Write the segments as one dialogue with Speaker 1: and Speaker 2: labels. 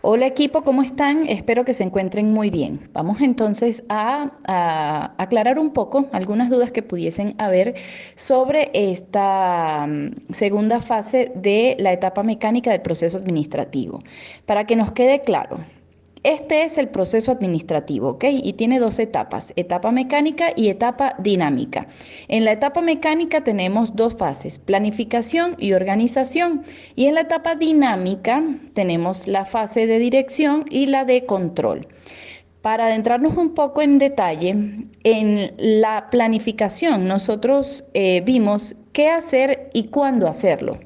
Speaker 1: Hola equipo, ¿cómo están? Espero que se encuentren muy bien. Vamos entonces a aclarar un poco algunas dudas que pudiesen haber sobre esta segunda fase de la etapa mecánica del proceso administrativo. Para que nos quede claro, este es el proceso administrativo, ¿ok? Y tiene dos etapas, etapa mecánica y etapa dinámica. En la etapa mecánica tenemos dos fases, planificación y organización. Y en la etapa dinámica tenemos la fase de dirección y la de control. Para adentrarnos un poco en detalle, en la planificación nosotros vimos qué hacer y cuándo hacerlo.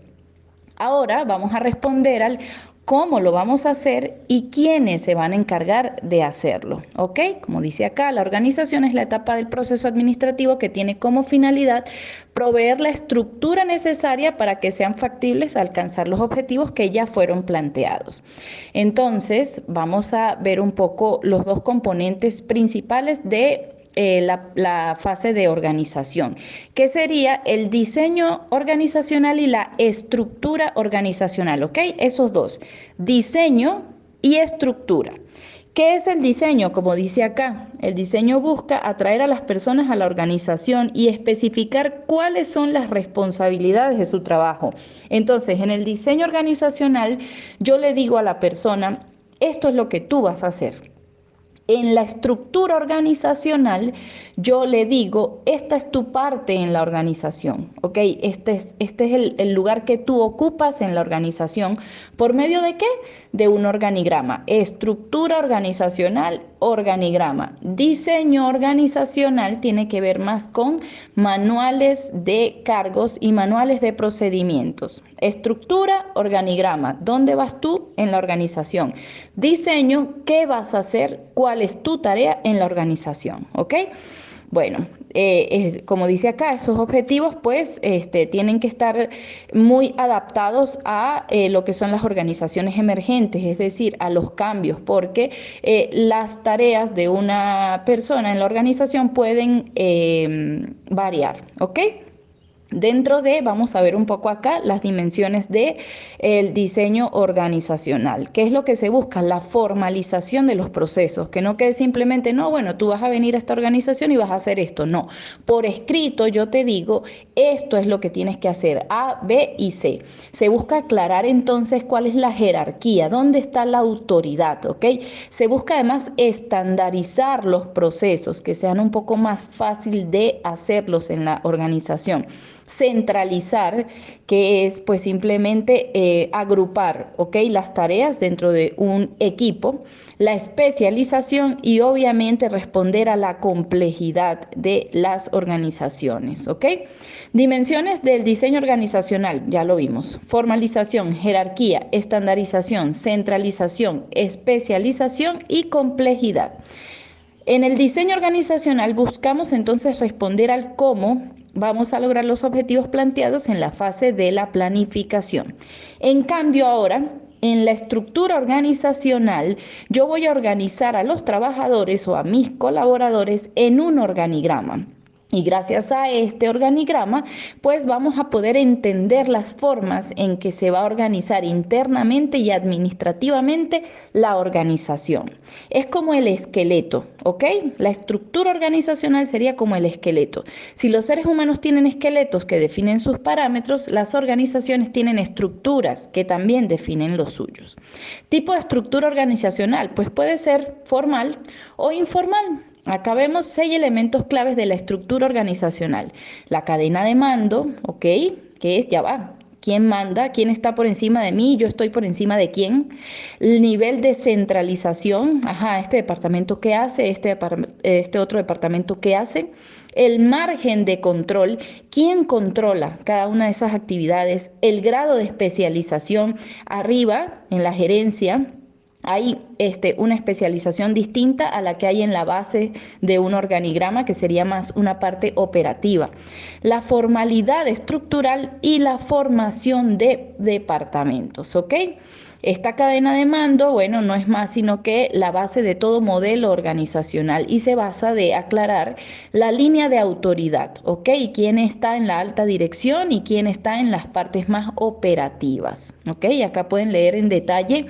Speaker 1: Ahora vamos a responder al cómo lo vamos a hacer y quiénes se van a encargar de hacerlo. ¿Ok? Como dice acá, la organización es la etapa del proceso administrativo que tiene como finalidad proveer la estructura necesaria para que sean factibles alcanzar los objetivos que ya fueron planteados. Entonces, vamos a ver un poco los dos componentes principales de la fase de organización, que sería el diseño organizacional y la estructura organizacional, ¿ok? Esos dos, diseño y estructura. ¿Qué es el diseño? Como dice acá, el diseño busca atraer a las personas a la organización y especificar cuáles son las responsabilidades de su trabajo. Entonces, en el diseño organizacional, yo le digo a la persona, esto es lo que tú vas a hacer. En la estructura organizacional, yo le digo, esta es tu parte en la organización, ¿ok? Este es el lugar que tú ocupas en la organización. ¿Por medio de qué? De un organigrama. Estructura organizacional, organigrama. Diseño organizacional tiene que ver más con manuales de cargos y manuales de procedimientos. Estructura, organigrama. ¿Dónde vas tú en la organización? Diseño, ¿qué vas a hacer? ¿Cuál es tu tarea en la organización? ¿Ok? Bueno, como dice acá, esos objetivos pues tienen que estar muy adaptados a lo que son las organizaciones emergentes, es decir, a los cambios, porque las tareas de una persona en la organización pueden variar, ¿ok? Dentro de, vamos a ver un poco acá, las dimensiones de el diseño organizacional. ¿Qué es lo que se busca? La formalización de los procesos, que no quede simplemente, no, bueno, tú vas a venir a esta organización y vas a hacer esto. No, por escrito yo te digo, esto es lo que tienes que hacer, A, B y C. Se busca aclarar entonces cuál es la jerarquía, dónde está la autoridad, ¿ok? Se busca además estandarizar los procesos, que sean un poco más fácil de hacerlos en la organización. Centralizar, que es pues simplemente agrupar, ¿ok? Las tareas dentro de un equipo, la especialización y obviamente responder a la complejidad de las organizaciones, ¿ok? Dimensiones del diseño organizacional, ya lo vimos. Formalización, jerarquía, estandarización, centralización, especialización y complejidad. En el diseño organizacional buscamos entonces responder al cómo vamos a lograr los objetivos planteados en la fase de la planificación. En cambio ahora, en la estructura organizacional, yo voy a organizar a los trabajadores o a mis colaboradores en un organigrama. Y gracias a este organigrama, pues vamos a poder entender las formas en que se va a organizar internamente y administrativamente la organización. Es como el esqueleto, ¿ok? La estructura organizacional sería como el esqueleto. Si los seres humanos tienen esqueletos que definen sus parámetros, las organizaciones tienen estructuras que también definen los suyos. Tipo de estructura organizacional, pues puede ser formal o informal. Acá vemos 6 elementos claves de la estructura organizacional. La cadena de mando, ¿ok? Que es, ya va, ¿quién manda? ¿Quién está por encima de mí? ¿Yo estoy por encima de quién? El nivel de centralización, ajá, este departamento qué hace, este otro departamento qué hace. El margen de control, quién controla cada una de esas actividades. El grado de especialización, arriba en la gerencia hay una especialización distinta a la que hay en la base de un organigrama, que sería más una parte operativa. La formalidad estructural y la formación de departamentos, ¿ok? Esta cadena de mando, bueno, no es más sino que la base de todo modelo organizacional y se basa de aclarar la línea de autoridad, ¿ok? Y quién está en la alta dirección y quién está en las partes más operativas, ¿ok? Y acá pueden leer en detalle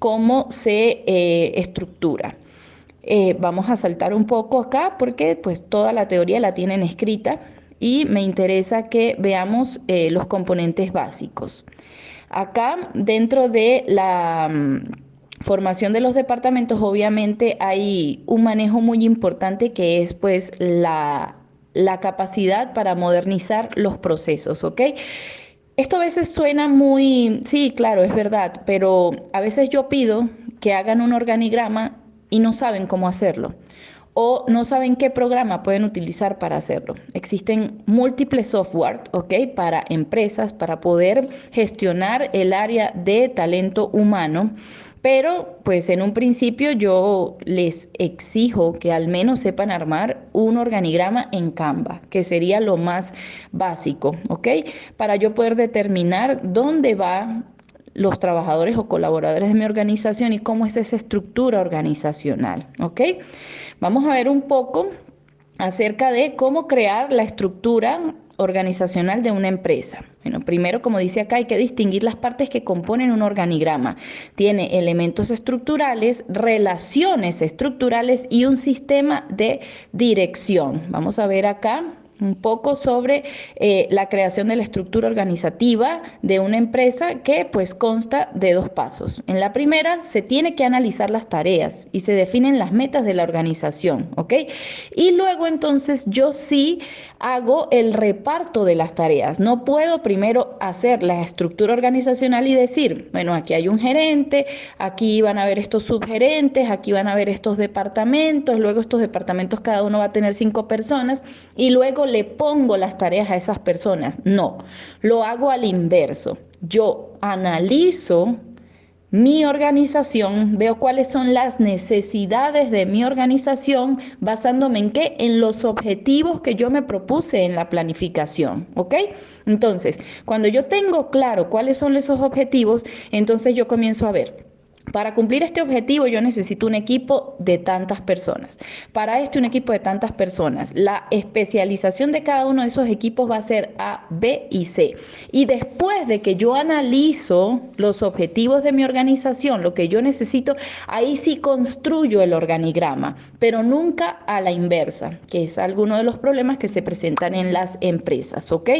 Speaker 1: cómo se estructura. Vamos a saltar un poco acá porque pues toda la teoría la tienen escrita y me interesa que veamos los componentes básicos. Acá dentro de la formación de los departamentos obviamente hay un manejo muy importante que es pues la capacidad para modernizar los procesos, ¿ok? Esto a veces suena muy, sí, claro, es verdad, pero a veces yo pido que hagan un organigrama y no saben cómo hacerlo o no saben qué programa pueden utilizar para hacerlo. Existen múltiples software, ¿ok? Para empresas, para poder gestionar el área de talento humano. Pero, pues en un principio yo les exijo que al menos sepan armar un organigrama en Canva, que sería lo más básico, ¿ok? Para yo poder determinar dónde van los trabajadores o colaboradores de mi organización y cómo es esa estructura organizacional, ¿ok? Vamos a ver un poco acerca de cómo crear la estructura organizacional de una empresa. Bueno, primero, como dice acá, hay que distinguir las partes que componen un organigrama. Tiene elementos estructurales, relaciones estructurales y un sistema de dirección. Vamos a ver acá un poco sobre la creación de la estructura organizativa de una empresa que pues consta de dos pasos. En la primera se tiene que analizar las tareas y se definen las metas de la organización, ¿ok? Y luego entonces yo sí hago el reparto de las tareas. No puedo primero hacer la estructura organizacional y decir, bueno, aquí hay un gerente, aquí van a haber estos subgerentes, aquí van a haber estos departamentos, luego estos departamentos cada uno va a tener 5 personas y luego le pongo las tareas a esas personas. No, lo hago al inverso. Yo analizo mi organización, veo cuáles son las necesidades de mi organización, basándome en qué, en los objetivos que yo me propuse en la planificación, ¿ok? Entonces, cuando yo tengo claro cuáles son esos objetivos, entonces yo comienzo a ver. Para cumplir este objetivo yo necesito un equipo de tantas personas. Para este un equipo de tantas personas. La especialización de cada uno de esos equipos va a ser A, B y C. Y después de que yo analizo los objetivos de mi organización, lo que yo necesito, ahí sí construyo el organigrama, pero nunca a la inversa, que es alguno de los problemas que se presentan en las empresas, ¿ok?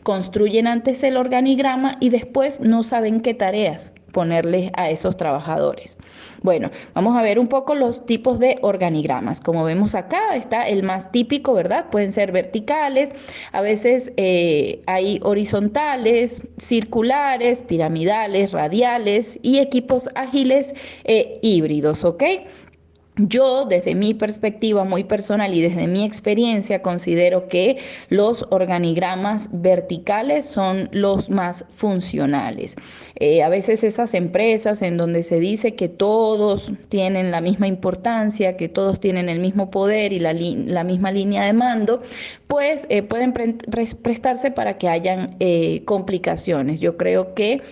Speaker 1: Construyen antes el organigrama y después no saben qué tareas ponerles a esos trabajadores. Bueno, vamos a ver un poco los tipos de organigramas. Como vemos acá está el más típico, ¿verdad? Pueden ser verticales, a veces hay horizontales, circulares, piramidales, radiales y equipos ágiles híbridos, ¿ok? Yo, desde mi perspectiva muy personal y desde mi experiencia, considero que los organigramas verticales son los más funcionales. A veces esas empresas en donde se dice que todos tienen la misma importancia, que todos tienen el mismo poder y la misma línea de mando, pues pueden prestarse para que hayan complicaciones. Yo creo que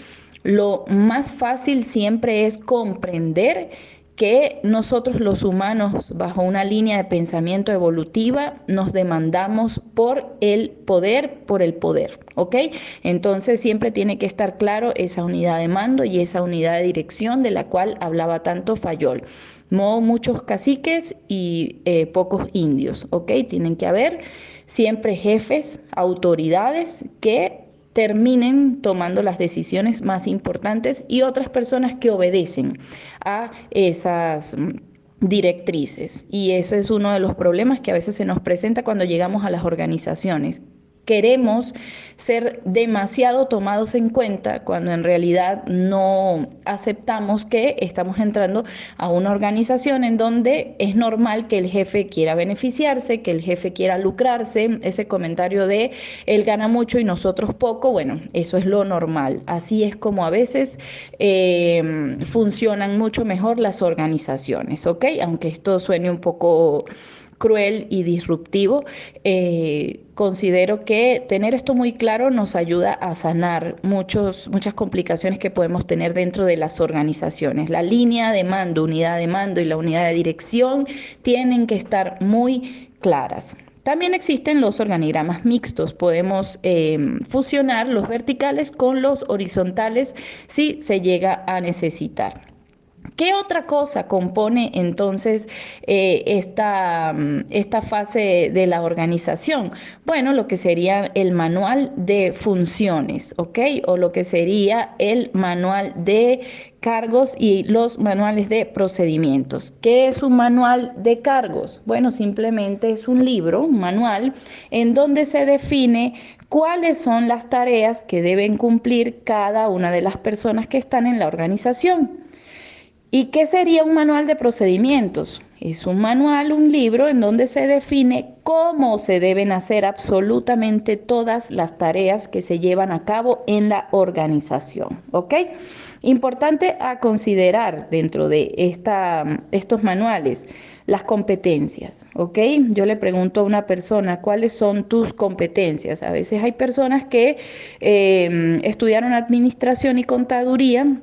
Speaker 1: lo más fácil siempre es comprender que nosotros los humanos, bajo una línea de pensamiento evolutiva, nos demandamos por el poder, ¿ok? Entonces siempre tiene que estar claro esa unidad de mando y esa unidad de dirección de la cual hablaba tanto Fayol. No muchos caciques y pocos indios, ¿ok? Tienen que haber siempre jefes, autoridades que terminen tomando las decisiones más importantes y otras personas que obedecen a esas directrices. Y ese es uno de los problemas que a veces se nos presenta cuando llegamos a las organizaciones. Queremos ser demasiado tomados en cuenta cuando en realidad no aceptamos que estamos entrando a una organización en donde es normal que el jefe quiera beneficiarse, que el jefe quiera lucrarse. Ese comentario de él gana mucho y nosotros poco, bueno, eso es lo normal. Así es como a veces funcionan mucho mejor las organizaciones, ¿ok? Aunque esto suene un poco cruel y disruptivo, considero que tener esto muy claro nos ayuda a sanar muchas complicaciones que podemos tener dentro de las organizaciones. La línea de mando, unidad de mando y la unidad de dirección tienen que estar muy claras. También existen los organigramas mixtos. Podemos fusionar los verticales con los horizontales si se llega a necesitar. ¿Qué otra cosa compone entonces esta fase de la organización? Bueno, lo que sería el manual de funciones, ¿ok? O lo que sería el manual de cargos y los manuales de procedimientos. ¿Qué es un manual de cargos? Bueno, simplemente es un libro, un manual, en donde se define cuáles son las tareas que deben cumplir cada una de las personas que están en la organización. ¿Y qué sería un manual de procedimientos? Es un manual, un libro en donde se define cómo se deben hacer absolutamente todas las tareas que se llevan a cabo en la organización. ¿Ok? Importante a considerar dentro de estos manuales las competencias. ¿Ok? Yo le pregunto a una persona, ¿cuáles son tus competencias? A veces hay personas que estudiaron administración y contaduría,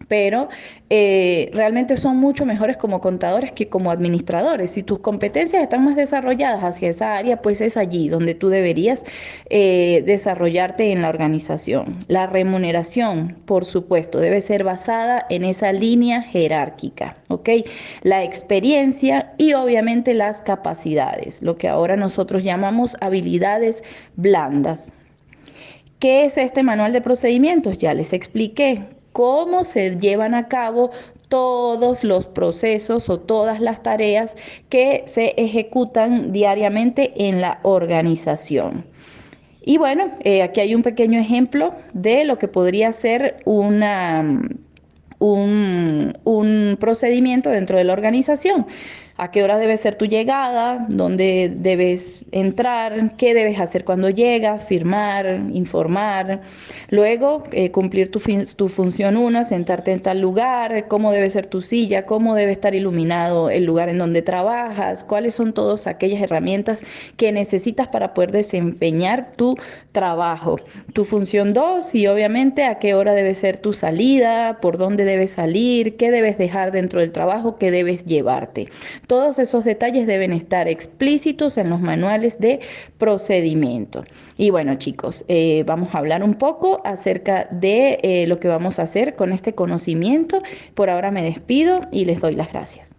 Speaker 1: pero realmente son mucho mejores como contadores que como administradores. Si tus competencias están más desarrolladas hacia esa área, pues es allí donde tú deberías desarrollarte en la organización. La remuneración, por supuesto, debe ser basada en esa línea jerárquica, ¿ok? La experiencia y obviamente las capacidades, lo que ahora nosotros llamamos habilidades blandas. ¿Qué es este manual de procedimientos? Ya les expliqué cómo se llevan a cabo todos los procesos o todas las tareas que se ejecutan diariamente en la organización. Y bueno, aquí hay un pequeño ejemplo de lo que podría ser un procedimiento dentro de la organización. ¿A qué hora debe ser tu llegada? ¿Dónde debes entrar? ¿Qué debes hacer cuando llegas? Firmar, informar. Luego, cumplir tu función 1, sentarte en tal lugar, cómo debe ser tu silla, cómo debe estar iluminado el lugar en donde trabajas, cuáles son todas aquellas herramientas que necesitas para poder desempeñar tu trabajo. Tu función 2 y obviamente a qué hora debe ser tu salida, por dónde debes salir, qué debes dejar dentro del trabajo, qué debes llevarte. Todos esos detalles deben estar explícitos en los manuales de procedimiento. Y bueno, chicos, vamos a hablar un poco acerca de lo que vamos a hacer con este conocimiento. Por ahora me despido y les doy las gracias.